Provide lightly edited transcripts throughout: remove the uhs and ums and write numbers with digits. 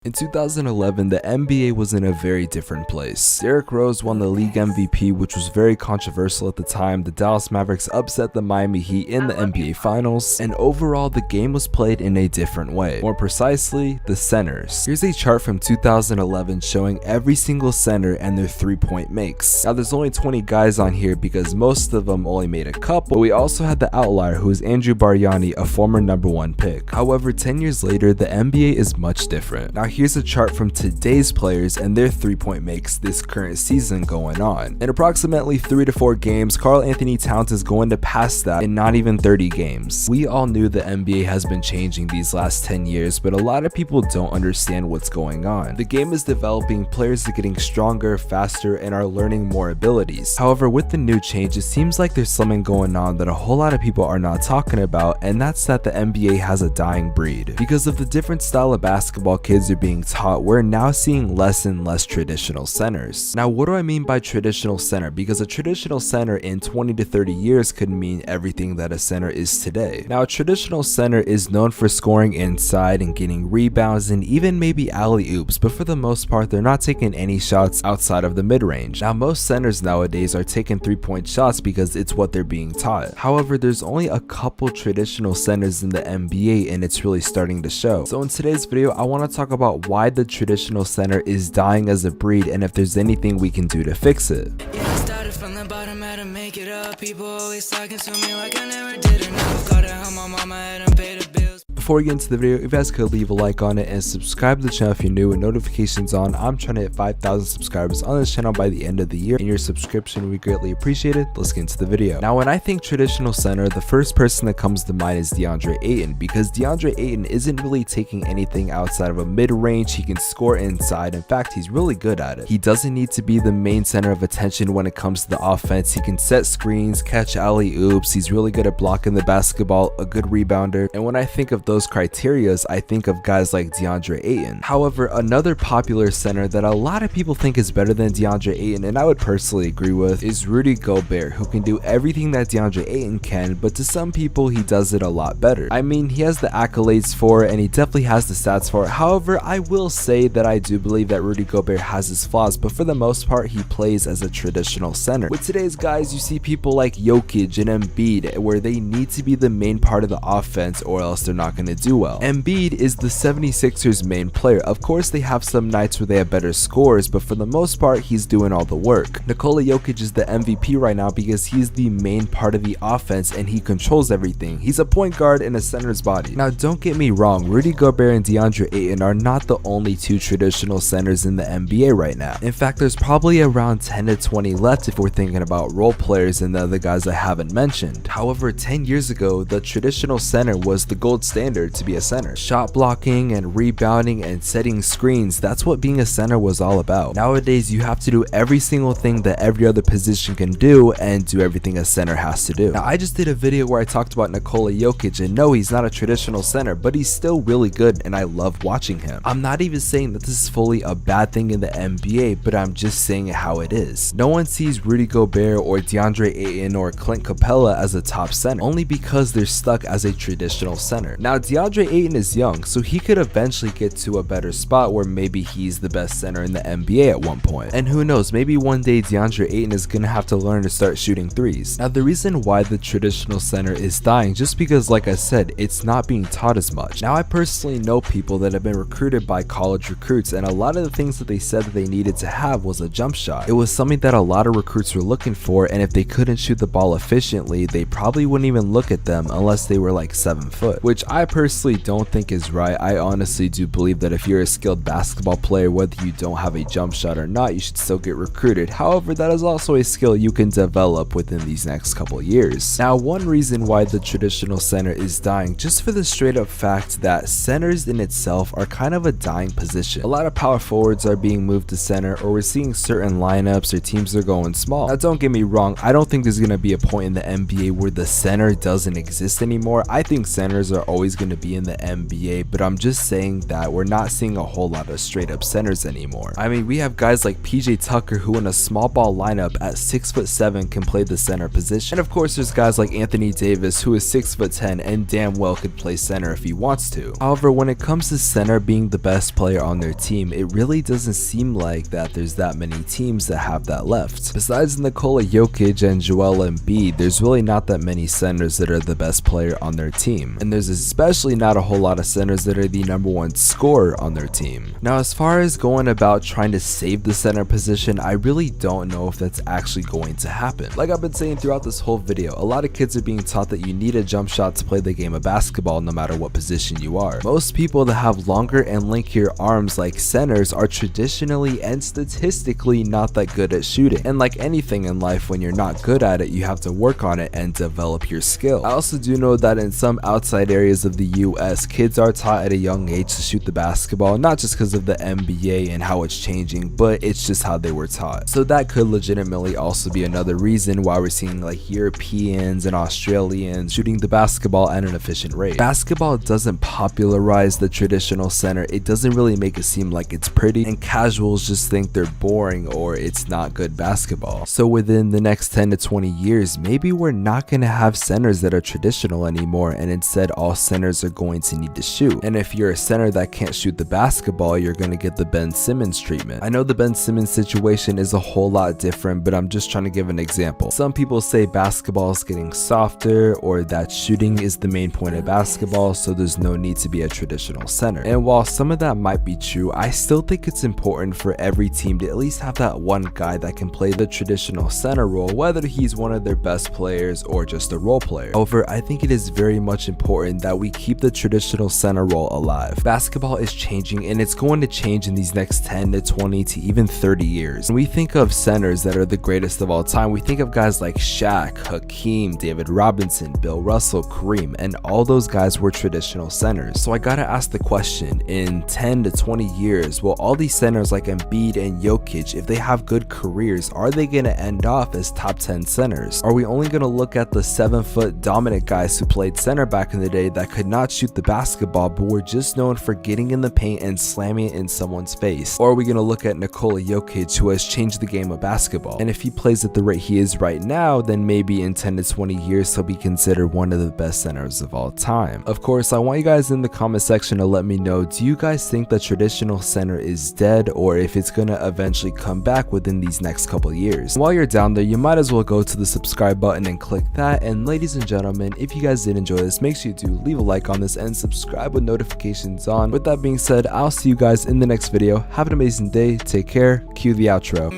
In 2011, the NBA was in a very different place. Derrick Rose won the league MVP, which was very controversial at the time. The Dallas Mavericks upset the Miami Heat in the NBA Finals, and overall the game was played in a different way. More precisely, the centers. Here's a chart from 2011 showing every single center and their 3-point makes. Now there's only 20 guys on here because most of them only made a couple, but we also had the outlier who is Andrew Bargnani, a former #1 pick. However, 10 years later, the NBA is much different. Now here's a chart from today's players and their 3-point makes this current season going on. In approximately 3 to 4 games, Karl Anthony Towns is going to pass that in not even 30 games. We all knew the NBA has been changing these last 10 years, but a lot of people don't understand what's going on. The game is developing, players are getting stronger, faster, and are learning more abilities. However, with the new change, it seems like there's something going on that a whole lot of people are not talking about, and that's that the NBA has a dying breed. Because of the different style of basketball kids are being taught, we're now seeing less and less traditional centers. Now, what do I mean by traditional center? Because a traditional center in 20 to 30 years could mean everything that a center is today. Now, a traditional center is known for scoring inside and getting rebounds and even maybe alley-oops, but for the most part, they're not taking any shots outside of the mid-range. Now, most centers nowadays are taking 3-point shots because it's what they're being taught. However, there's only a couple traditional centers in the NBA, and it's really starting to show. So in today's video, I want to talk about why the traditional center is dying as a breed and if there's anything we can do to fix it. Yeah, I started from the bottom, had to make it up. People always talking to me like I never did enough. Gotta help my mama, had to pay the bills. Before we get into the video, if you guys could leave a like on it and subscribe to the channel if you're new and notifications on. I'm trying to hit 5,000 subscribers on this channel by the end of the year, and your subscription would be greatly appreciated. Let's get into the video. Now, when I think traditional center, the first person that comes to mind is Deandre Ayton, because Deandre Ayton isn't really taking anything outside of a mid-range. He can score inside. In fact, he's really good at it. He doesn't need to be the main center of attention when it comes to the offense. He can set screens, catch alley-oops. He's really good at blocking the basketball, a good rebounder. And when I think of those criterias, I think of guys like Deandre Ayton. However, another popular center that a lot of people think is better than Deandre Ayton, and I would personally agree with, is Rudy Gobert, who can do everything that Deandre Ayton can, but to some people he does it a lot better. I mean, he has the accolades for it and he definitely has the stats for it. However, I will say that I do believe that Rudy Gobert has his flaws, but for the most part he plays as a traditional center. With today's guys, you see people like Jokic and Embiid where they need to be the main part of the offense or else they're not going to do well. Embiid is the 76ers main player. Of course, they have some nights where they have better scores, but for the most part he's doing all the work. Nikola Jokic is the MVP right now because he's the main part of the offense and he controls everything. He's a point guard in a center's body. Now, don't get me wrong, Rudy Gobert and Deandre Ayton are not the only two traditional centers in the NBA right now. In fact, there's probably around 10 to 20 left if we're thinking about role players and the other guys I haven't mentioned. However, 10 years ago, the traditional center was the gold standard to be a center. Shot blocking and rebounding and setting screens, that's what being a center was all about. Nowadays, you have to do every single thing that every other position can do and do everything a center has to do. Now, I just did a video where I talked about Nikola Jokic, and no, he's not a traditional center, but he's still really good and I love watching him. I'm not even saying that this is fully a bad thing in the NBA, but I'm just saying it how it is. No one sees Rudy Gobert or Deandre Ayton or Clint Capella as a top center, only because they're stuck as a traditional center. Now, Deandre Ayton is young, so he could eventually get to a better spot where maybe he's the best center in the NBA at one point. And who knows, maybe one day Deandre Ayton is gonna have to learn to start shooting threes. Now, the reason why the traditional center is dying, just because, like I said, it's not being taught as much. Now, I personally know people that have been recruited by college recruits, and a lot of the things that they said that they needed to have was a jump shot. It was something that a lot of recruits were looking for, and if they couldn't shoot the ball efficiently, they probably wouldn't even look at them unless they were like 7 foot, which I personally don't think is right. I honestly do believe that if you're a skilled basketball player, whether you don't have a jump shot or not, you should still get recruited. However, that is also a skill you can develop within these next couple years. Now, one reason why the traditional center is dying, just for the straight up fact that centers in itself are kind of a dying position. A lot of power forwards are being moved to center, or we're seeing certain lineups or teams are going small. Now, don't get me wrong, I don't think there's going to be a point in the NBA where the center doesn't exist anymore. I think centers are always going to be in the NBA, but I'm just saying that we're not seeing a whole lot of straight up centers anymore. I mean, we have guys like PJ Tucker who in a small ball lineup at 6'7" can play the center position. And of course there's guys like Anthony Davis who is 6'10" and damn well could play center if he wants to. However, when it comes to center being the best player on their team, it really doesn't seem like that there's that many teams that have that left. Besides Nikola Jokic and Joel Embiid, there's really not that many centers that are the best player on their team. And there's especially not a whole lot of centers that are the #1 scorer on their team. Now, as far as going about trying to save the center position, I really don't know if that's actually going to happen. Like I've been saying throughout this whole video, a lot of kids are being taught that you need a jump shot to play the game of basketball no matter what position you are. Most people that have longer and lankier arms like centers are traditionally and statistically not that good at shooting. And like anything in life, when you're not good at it, you have to work on it and develop your skill. I also do know that in some outside areas of the US, kids are taught at a young age to shoot the basketball, not just because of the NBA and how it's changing, but it's just how they were taught. So that could legitimately also be another reason why we're seeing like Europeans and Australians shooting the basketball at an efficient rate. Basketball doesn't popularize the traditional center. It doesn't really make it seem like it's pretty, and casuals just think they're boring or it's not good basketball. So within the next 10 to 20 years, maybe we're not going to have centers that are traditional anymore, and instead all centers are going to need to shoot. And if you're a center that can't shoot the basketball, you're going to get the Ben Simmons treatment. I know the Ben Simmons situation is a whole lot different, but I'm just trying to give an example. Some people say basketball is getting softer, or that shooting is the main point of basketball, so there's no need to be a traditional center. And while some of that might be true, I still think it's important for every team to at least have that one guy that can play the traditional center role, whether he's one of their best players or just a role player. However, I think it is very much important that we keep the traditional center role alive. Basketball is changing, and it's going to change in these next 10 to 20 to even 30 years. When we think of centers that are the greatest of all time, we think of guys like Shaq, Hakeem, David Robinson, Bill Russell, Kareem, and all those guys were traditional centers. So I gotta ask the question, in 10 to 20 years, will all these centers like Embiid and Jokic, if they have good careers, are they gonna end off as top 10 centers? Are we only gonna look at the 7-foot dominant guys who played center back in the day that could not shoot the basketball but were just known for getting in the paint and slamming it in someone's face? Or are we gonna look at Nikola Jokic, who has changed the game of basketball? And if he plays at the rate he is right now, then maybe in 10 to 20 years he'll be considered one of the best centers of all time. Of course, I want you guys in the comment section to let me know, do you guys think the traditional center is dead, or if it's gonna eventually come back within these next couple years? And while you're down there, you might as well go to the subscribe button and click that. And ladies and gentlemen, if you guys did enjoy this, make sure you do leave a like on this and subscribe with notifications on. With that being said, I'll see you guys in the next video. Have an amazing day, take care, cue the outro.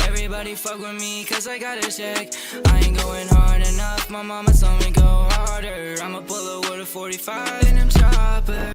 Everybody fuck with me cause I got a check. I ain't going hard enough, my mama told me go harder. I'ma pull up with a 45 and I'm trying.